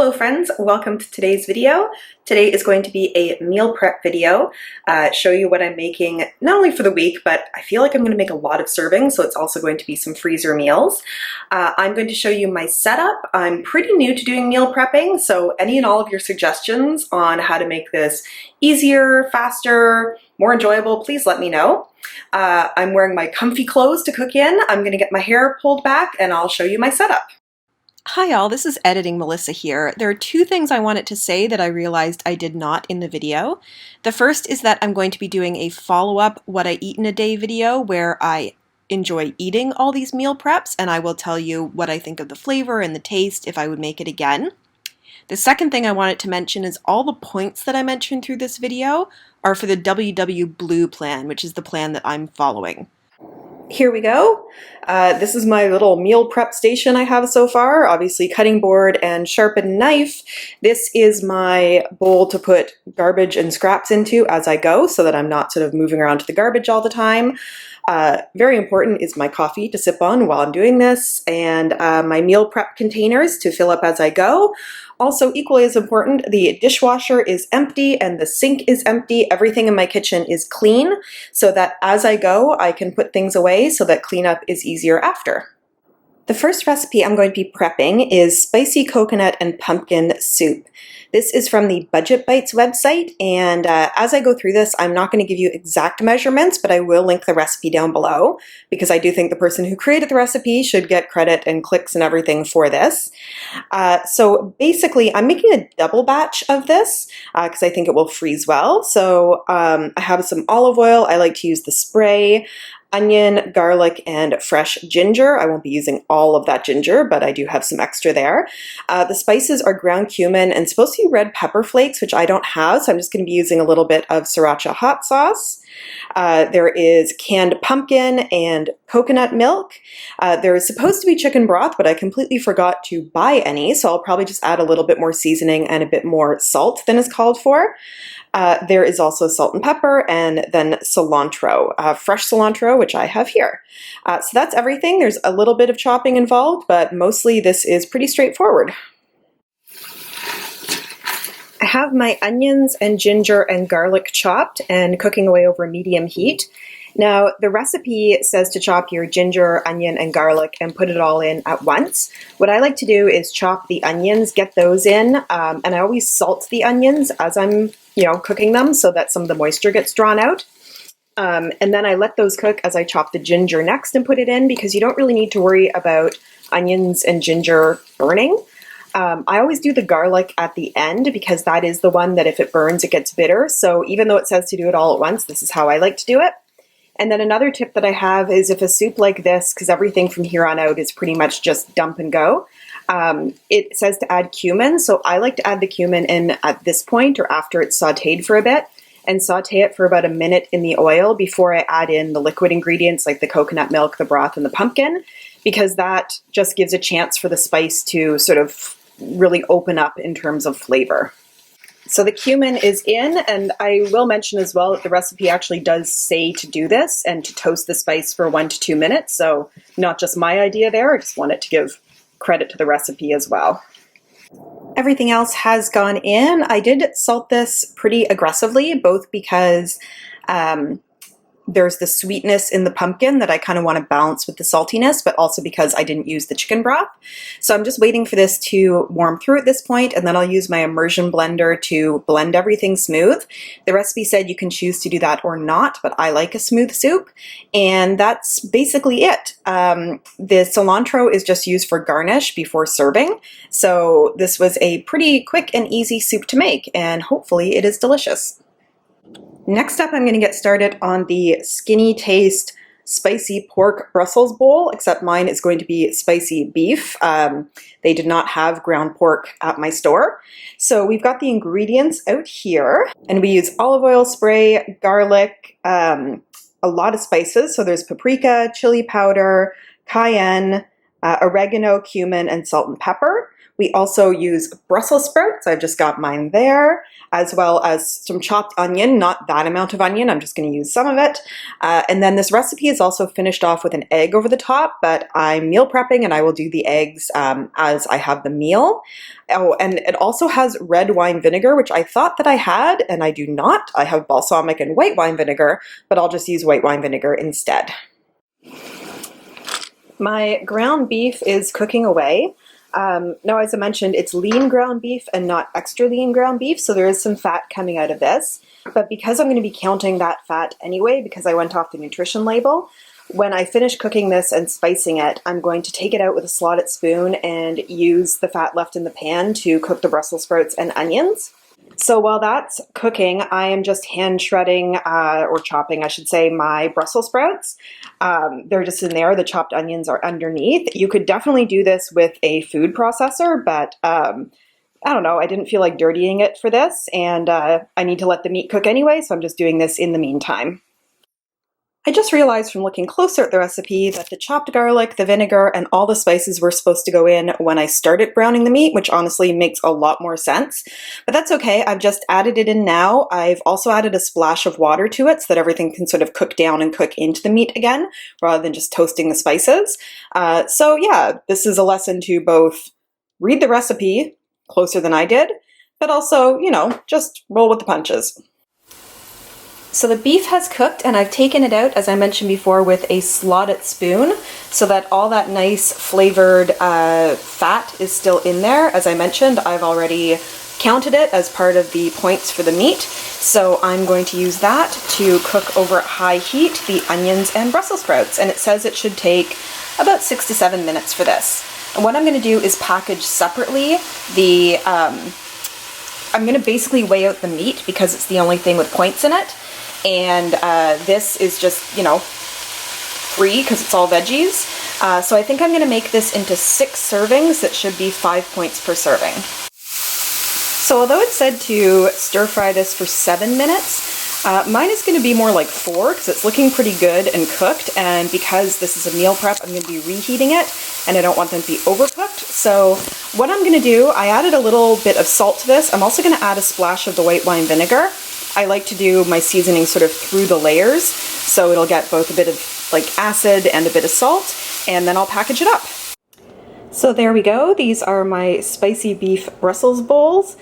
Hello friends, welcome to today's video. Today is going to be a meal prep video, show you what I'm making not only for the week, but I feel like I'm going to make a lot of servings, so it's also going to be some freezer meals. I'm going to show you my setup. I'm pretty new to doing meal prepping, so any and all of your suggestions on how to make this easier, faster, more enjoyable, please let me know. I'm wearing my comfy clothes to cook in. I'm going to get my hair pulled back and I'll show you my setup. Hi all, this is Editing Melissa here. There are two things I wanted to say that I realized I did not in the video. The first is that I'm going to be doing a follow-up what I eat in a day video where I enjoy eating all these meal preps and I will tell you what I think of the flavor and the taste if I would make it again. The second thing I wanted to mention is all the points that I mentioned through this video are for the WW Blue plan, which is the plan that I'm following. Here we go. This is my little meal prep station I have so far. Obviously cutting board and sharpened knife. This is my bowl to put garbage and scraps into as I go so that I'm not sort of moving around to the garbage all the time. Very important is my coffee to sip on while I'm doing this, and my meal prep containers to fill up as I go. Also equally as important, the dishwasher is empty and the sink is empty. Everything in my kitchen is clean so that as I go, I can put things away so that cleanup is easier after. The first recipe I'm going to be prepping is spicy coconut and pumpkin soup. This is from the Budget Bites website, and as I go through this, I'm not going to give you exact measurements, but I will link the recipe down below because I do think the person who created the recipe should get credit and clicks and everything for this. So basically, I'm making a double batch of this because I think it will freeze well. So I have some olive oil. I like to use the spray, onion, garlic, and fresh ginger. I won't be using all of that ginger, but I do have some extra there. The spices are ground cumin and supposed to be red pepper flakes, which I don't have, so I'm just going to be using a little bit of sriracha hot sauce. There is canned pumpkin and coconut milk. There is supposed to be chicken broth, but I completely forgot to buy any, so I'll probably just add a little bit more seasoning and a bit more salt than is called for. There is also salt and pepper, and then cilantro, fresh cilantro, which I have here. So that's everything. There's a little bit of chopping involved, but mostly this is pretty straightforward. I have my onions and ginger and garlic chopped and cooking away over medium heat. Now, the recipe says to chop your ginger, onion, and garlic and put it all in at once. What I like to do is chop the onions, get those in, and I always salt the onions as I'm, cooking them so that some of the moisture gets drawn out. And then I let those cook as I chop the ginger next and put it in because you don't really need to worry about onions and ginger burning. I always do the garlic at the end because that is the one that if it burns, it gets bitter. So even though it says to do it all at once, this is how I like to do it. And then another tip that I have is if a soup like this, because everything from here on out is pretty much just dump and go, it says to add cumin. So I like to add the cumin in at this point or after it's sauteed for a bit and saute it for about a minute in the oil before I add in the liquid ingredients like the coconut milk, the broth, and the pumpkin, because that just gives a chance for the spice to sort of really open up in terms of flavor. So the cumin is in, and I will mention as well that the recipe actually does say to do this and to toast the spice for 1 to 2 minutes. So not just my idea there, I just wanted to give credit to the recipe as well. Everything else has gone in. I did salt this pretty aggressively, both because there's the sweetness in the pumpkin that I kind of want to balance with the saltiness, but also because I didn't use the chicken broth. So I'm just waiting for this to warm through at this point, and then I'll use my immersion blender to blend everything smooth. The recipe said you can choose to do that or not, but I like a smooth soup, and that's basically it. The cilantro is just used for garnish before serving, so this was a pretty quick and easy soup to make, and hopefully it is delicious. Next up, I'm going to get started on the Skinny Taste Spicy Pork Brussels Bowl, except mine is going to be spicy beef. They did not have ground pork at my store. So we've got the ingredients out here, and we use olive oil spray, garlic, a lot of spices. So there's paprika, chili powder, cayenne, oregano, cumin, and salt and pepper. We also use Brussels sprouts. I've just got mine there, as well as some chopped onion, not that amount of onion. I'm just going to use some of it. And then this recipe is also finished off with an egg over the top, but I'm meal prepping and I will do the eggs as I have the meal. Oh, and it also has red wine vinegar, which I thought that I had, and I do not. I have balsamic and white wine vinegar, but I'll just use white wine vinegar instead. My ground beef is cooking away. Now, as I mentioned, it's lean ground beef and not extra lean ground beef, so there is some fat coming out of this. But because I'm going to be counting that fat anyway, because I went off the nutrition label, when I finish cooking this and spicing it, I'm going to take it out with a slotted spoon and use the fat left in the pan to cook the Brussels sprouts and onions. So while that's cooking, I am just hand shredding, or chopping, I should say, my Brussels sprouts. They're just in there. The chopped onions are underneath. You could definitely do this with a food processor, but I don't know, I didn't feel like dirtying it for this, and I need to let the meat cook anyway, so I'm just doing this in the meantime. I just realized from looking closer at the recipe that the chopped garlic, the vinegar, and all the spices were supposed to go in when I started browning the meat, which honestly makes a lot more sense. But that's okay, I've just added it in now. I've also added a splash of water to it so that everything can sort of cook down and cook into the meat again, rather than just toasting the spices. So yeah, this is a lesson to both read the recipe closer than I did, but also, you know, just roll with the punches. So the beef has cooked and I've taken it out, as I mentioned before, with a slotted spoon so that all that nice flavored fat is still in there. As I mentioned, I've already counted it as part of the points for the meat. So I'm going to use that to cook over at high heat the onions and Brussels sprouts. And it says it should take about 6 to 7 minutes for this. And what I'm going to do is package separately the, I'm going to basically weigh out the meat because it's the only thing with points in it. And this is just, you know, free because it's all veggies. So I think I'm going to make this into 6 servings. That should be 5 points per serving. So although it said to stir fry this for 7 minutes, mine is going to be more like 4 because it's looking pretty good and cooked. And because this is a meal prep, I'm going to be reheating it and I don't want them to be overcooked. So what I'm going to do, I added a little bit of salt to this. I'm also going to add a splash of the white wine vinegar. I like to do my seasoning sort of through the layers, so it'll get both a bit of like acid and a bit of salt, and then I'll package it up. So there we go. These are my spicy beef Brussels bowls.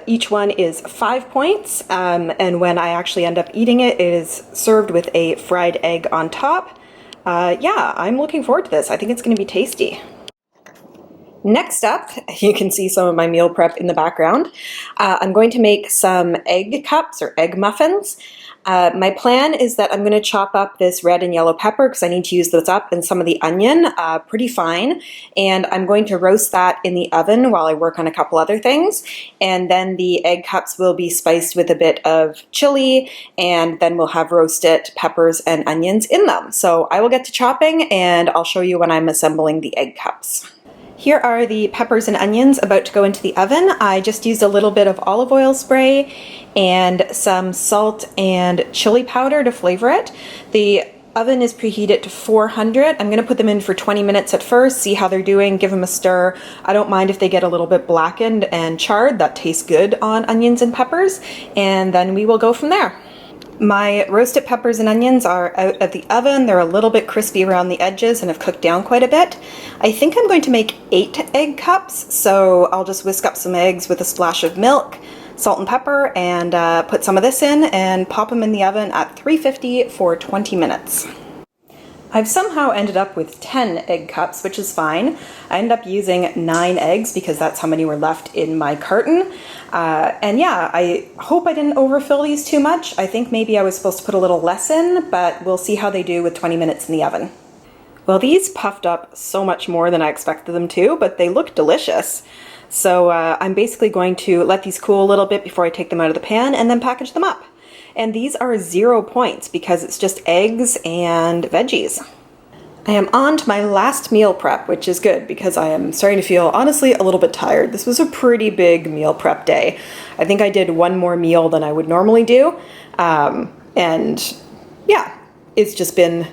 Each one is 5 points, and when I actually end up eating it, it is served with a fried egg on top. Yeah, I'm looking forward to this. I think it's going to be tasty. Next up, you can see some of my meal prep in the background. I'm going to make some egg cups or egg muffins. My plan is that I'm going to chop up this red and yellow pepper because I need to use those up, and some of the onion pretty fine. And I'm going to roast that in the oven while I work on a couple other things. And then the egg cups will be spiced with a bit of chili, and then we'll have roasted peppers and onions in them. So I will get to chopping and I'll show you when I'm assembling the egg cups. Here are the peppers and onions about to go into the oven. I just used a little bit of olive oil spray and some salt and chili powder to flavor it. The oven is preheated to 400. I'm going to put them in for 20 minutes at first, see how they're doing, give them a stir. I don't mind if they get a little bit blackened and charred. That tastes good on onions and peppers. And then we will go from there. My roasted peppers and onions are out of the oven. They're a little bit crispy around the edges and have cooked down quite a bit. I think I'm going to make 8 egg cups, so I'll just whisk up some eggs with a splash of milk, salt and pepper, and put some of this in and pop them in the oven at 350 for 20 minutes. I've somehow ended up with 10 egg cups, which is fine. I ended up using 9 eggs because that's how many were left in my carton. And yeah, I hope I didn't overfill these too much. I think maybe I was supposed to put a little less in, but we'll see how they do with 20 minutes in the oven. Well, these puffed up so much more than I expected them to, but they look delicious. So I'm basically going to let these cool a little bit before I take them out of the pan and then package them up. And these are 0 points because it's just eggs and veggies. I am on to my last meal prep, which is good because I am starting to feel, honestly, a little bit tired. This was a pretty big meal prep day. I think I did 1 more meal than I would normally do. And yeah, it's just been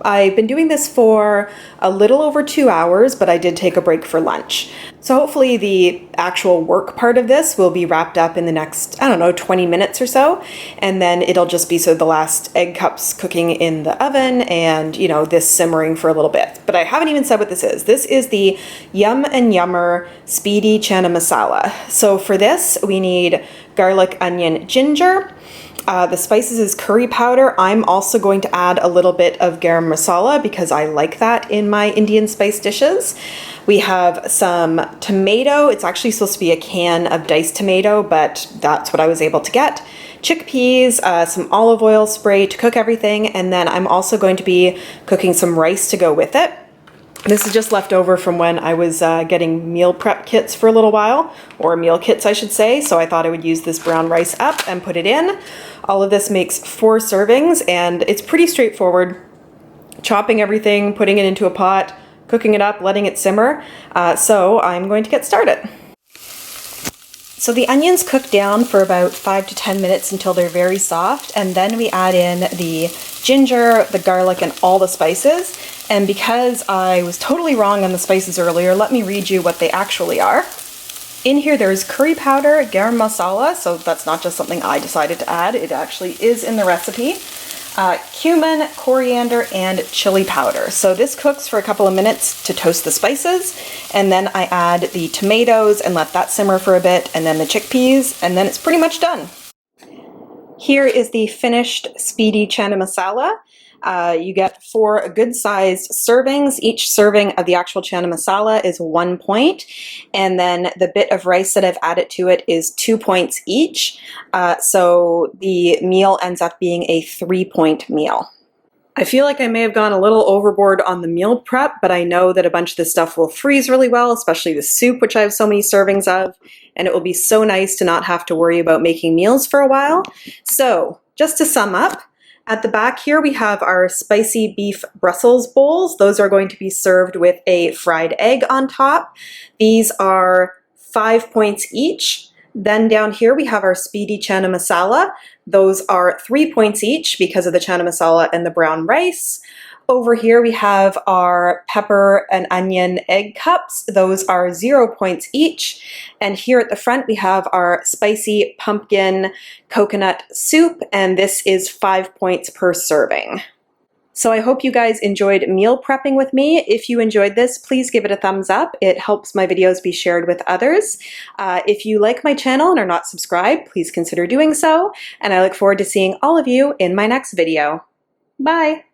I've been doing this for a little over 2 hours, but I did take a break for lunch. So hopefully the actual work part of this will be wrapped up in the next, I don't know, 20 minutes or so. And then it'll just be the last egg cups cooking in the oven and, this simmering for a little bit. But I haven't even said what this is. This is the Yum and Yummer Speedy Channa Masala. So for this, we need garlic, onion, ginger. The spices is curry powder. I'm also going to add a little bit of garam masala because I like that in my Indian spice dishes. We have some tomato. It's actually supposed to be a can of diced tomato, but that's what I was able to get. Chickpeas, some olive oil spray to cook everything, and then I'm also going to be cooking some rice to go with it. This is just left over from when I was getting meal prep kits for a little while, or meal kits I should say, so I thought I would use this brown rice up and put it in. All of this makes 4 servings, and it's pretty straightforward. Chopping everything, putting it into a pot, cooking it up, letting it simmer. So I'm going to get started. So the onions cook down for about 5 to 10 minutes until they're very soft, and then we add in the ginger, the garlic, and all the spices. And because I was totally wrong on the spices earlier, let me read you what they actually are. In here there's curry powder, garam masala, so that's not just something I decided to add, it actually is in the recipe. Cumin, coriander, and chili powder. So this cooks for a couple of minutes to toast the spices, and then I add the tomatoes and let that simmer for a bit, and then the chickpeas, and then it's pretty much done. Here is the finished Speedy Channa Masala. You get 4 good-sized servings. Each serving of the actual Chana Masala is 1 point, and then the bit of rice that I've added to it is 2 points each. So the meal ends up being a 3-point meal. I feel like I may have gone a little overboard on the meal prep, but I know that a bunch of this stuff will freeze really well, especially the soup, which I have so many servings of, and it will be so nice to not have to worry about making meals for a while. So, just to sum up, at the back here we have our spicy beef Brussels bowls. Those are going to be served with a fried egg on top. These are 5 points each. Then down here we have our Speedy Channa Masala. Those are 3 points each because of the Chana Masala and the brown rice. Over here we have our pepper and onion egg cups. Those are 0 points each. And here at the front we have our spicy pumpkin coconut soup, and this is 5 points per serving. So I hope you guys enjoyed meal prepping with me. If you enjoyed this, please give it a thumbs up. It helps my videos be shared with others. If you like my channel and are not subscribed, please consider doing so. And I look forward to seeing all of you in my next video. Bye!